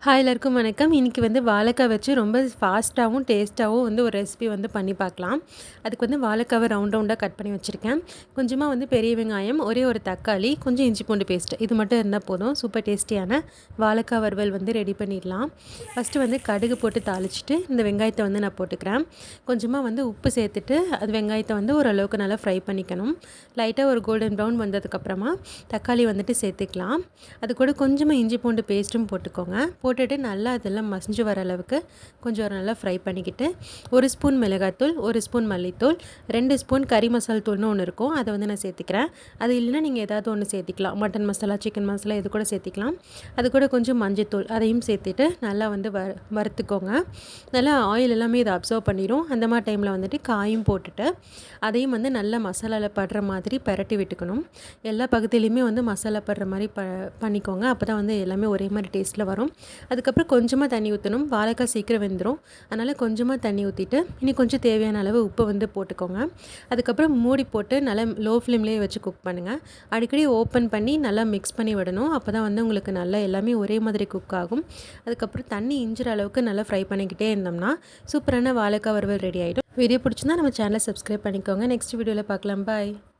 Hi எல்லாருக்கும் வணக்கம். இன்றைக்கி வாழைக்காய் வச்சு ரொம்ப ஃபாஸ்ட்டாகவும் டேஸ்ட்டாகவும் ஒரு ரெசிபி பண்ணி பார்க்கலாம். அதுக்கு வாழைக்காவை ரவுண்ட் ரவுண்டாக கட் பண்ணி வச்சுருக்கேன். கொஞ்சமாக பெரிய வெங்காயம், ஒரே ஒரு தக்காளி, கொஞ்சம் இஞ்சி பூண்டு பேஸ்ட் இது மட்டும் இருந்தால் போதும். சூப்பர் டேஸ்டியான வாழைக்காய் வறுவல் ரெடி பண்ணிடலாம். ஃபஸ்ட்டு கடுகு போட்டு தாளிச்சிட்டு இந்த வெங்காயத்தை நான் போட்டுக்கிறேன். கொஞ்சமாக உப்பு சேர்த்துட்டு அது வெங்காயத்தை ஓரளவுக்கு நல்லா ஃப்ரை பண்ணிக்கணும். லைட்டாக ஒரு கோல்டன் ப்ரௌன் வந்ததுக்கப்புறமா தக்காளி சேர்த்துக்கலாம். அது கூட கொஞ்சமாக இஞ்சி பூண்டு பேஸ்ட்டும் போட்டுக்கோங்க. போட்டுட்டு நல்லா அதெல்லாம் மசிஞ்சு வர அளவுக்கு கொஞ்சம் நல்லா ஃப்ரை பண்ணிக்கிட்டு 1 ஸ்பூன் மிளகாய்த்தூள், 1 ஸ்பூன் மல்லித்தூள், 2 ஸ்பூன் கறி மசால் தூள்னு ஒன்று இருக்கும், அதை நான் சேர்த்துக்கிறேன். அது இல்லைன்னா நீங்கள் ஏதாவது ஒன்று சேர்த்திக்கலாம். மட்டன் மசாலா, சிக்கன் மசாலா இது கூட சேர்த்திக்கலாம். அது கூட கொஞ்சம் மஞ்சத்தூள் அதையும் சேர்த்துட்டு நல்லா வறுத்துக்கோங்க. நல்லா ஆயில் எல்லாமே இதை அப்சர்வ் பண்ணிடும். அந்த மாதிரி டைமில் காயும் போட்டுட்டு அதையும் நல்லா மசாலாவில் படுற மாதிரி பரட்டி விட்டுக்கணும். எல்லா பகுதியிலையுமே மசாலா படுற மாதிரி பண்ணிக்கோங்க. அப்போ தான் எல்லாமே ஒரே மாதிரி டேஸ்ட்டில் வரும். அதுக்கப்புறம் கொஞ்சமாக தண்ணி ஊற்றணும். வாழைக்காய் சீக்கிரம் வெந்துடும். அதனால் கொஞ்சமாக தண்ணி ஊற்றிட்டு இனி கொஞ்சம் தேவையான அளவு உப்பு போட்டுக்கோங்க. அதுக்கப்புறம் மூடி போட்டு நல்லா லோ ஃப்ளேம்லேயே வச்சு குக் பண்ணுங்கள். அடிக்கடி ஓப்பன் பண்ணி நல்லா மிக்ஸ் பண்ணி விடணும். அப்போ தான் உங்களுக்கு நல்லா எல்லாமே ஒரே மாதிரி குக் ஆகும். அதுக்கப்புறம் தண்ணி இஞ்சுற அளவுக்கு நல்லா ஃப்ரை பண்ணிக்கிட்டே இருந்தோம்னா சூப்பரான வாழைக்காய் வறுவல் ரெடி ஆகிடும். வீடியோ பிடிச்சிருந்தா நம்ம சேனலை சப்ஸ்கிரைப் பண்ணிக்கோங்க. நெக்ஸ்ட் வீடியோவில் பார்க்கலாம். பாய்.